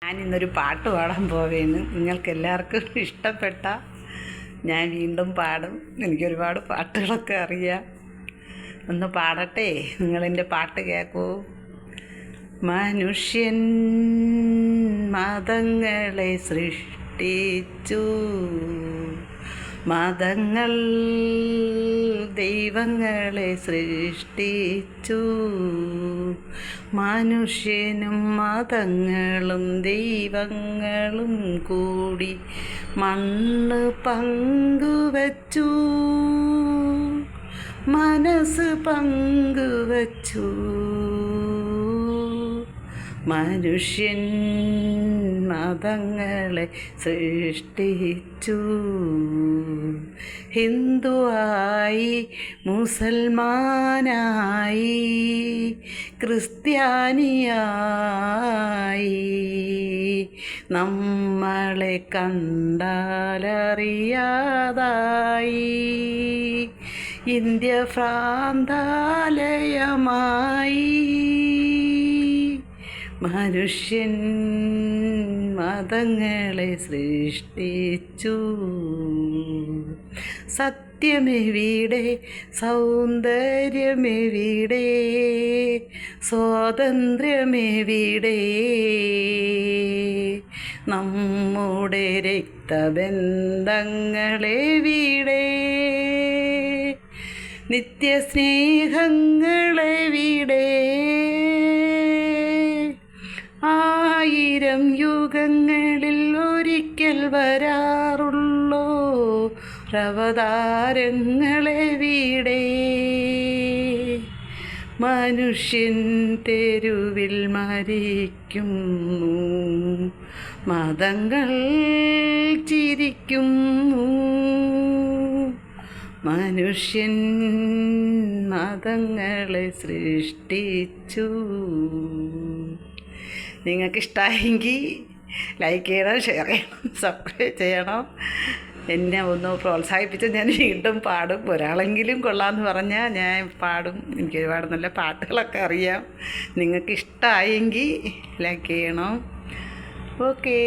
ഞാനിന്നൊരു പാട്ട് പാടാൻ പോവേന്ന്. നിങ്ങൾക്ക് എല്ലാവർക്കും ഇഷ്ടപ്പെട്ട ഞാൻ വീണ്ടും പാടും. എനിക്കൊരുപാട് പാട്ടുകളൊക്കെ അറിയാം. ഒന്ന് പാടട്ടെ, നിങ്ങളെൻ്റെ പാട്ട് കേൾക്കൂ. മനുഷ്യൻ മതങ്ങളെ സൃഷ്ടിച്ചു, മതങ്ങൾ ദൈവങ്ങളെ സൃഷ്ടിച്ചു. മനുഷ്യനും മതങ്ങളും ദൈവങ്ങളും കൂടി മണ്ണ് പങ്കുവച്ചു, മനസ്സ് പങ്കുവച്ചു. മനുഷ്യൻ മതങ്ങളെ സൃഷ്ടിച്ചു. ഹിന്ദുവായി, മുസൽമാനായി, ക്രിസ്ത്യാനിയായി, നമ്മളെ കണ്ടാലറിയാതായി. ഇന്ത്യ ഭ്രാന്താലയമായി. മനുഷ്യൻ മതങ്ങളെ സൃഷ്ടിച്ചു. സത്യമെവിടെ, സൗന്ദര്യമെവിടെ, സ്വാതന്ത്ര്യമെവിടെ? നമ്മുടെ രക്തബന്ധങ്ങളെവിടെ? നിത്യസ്നേഹങ്ങളെവിടെ? 1000 യുഗങ്ങളിൽ ഒരിക്കൽ വരാറുള്ളോ അവതാരങ്ങളെവിടെ? മനുഷ്യൻ തെരുവിൽ മരിക്കുന്നു, മതങ്ങൾ ചിരിക്കുന്നു. മനുഷ്യൻ മതങ്ങളെ സൃഷ്ടിച്ചു. നിങ്ങൾക്കിഷ്ടമായെങ്കിൽ ലൈക്ക് ചെയ്യണം, ഷെയർ ചെയ്യണം, സബ്സ്ക്രൈബ് ചെയ്യണം. എന്നെ ഒന്ന് പ്രോത്സാഹിപ്പിച്ച് ഞാൻ വീണ്ടും പാടും. ഒരാളെങ്കിലും കൊള്ളാമെന്ന് പറഞ്ഞാൽ ഞാൻ പാടും. എനിക്ക് ഒരുപാട് നല്ല പാട്ടുകളൊക്കെ അറിയാം. നിങ്ങൾക്കിഷ്ടമായെങ്കിൽ ലൈക്ക് ചെയ്യണം. ഓക്കേ.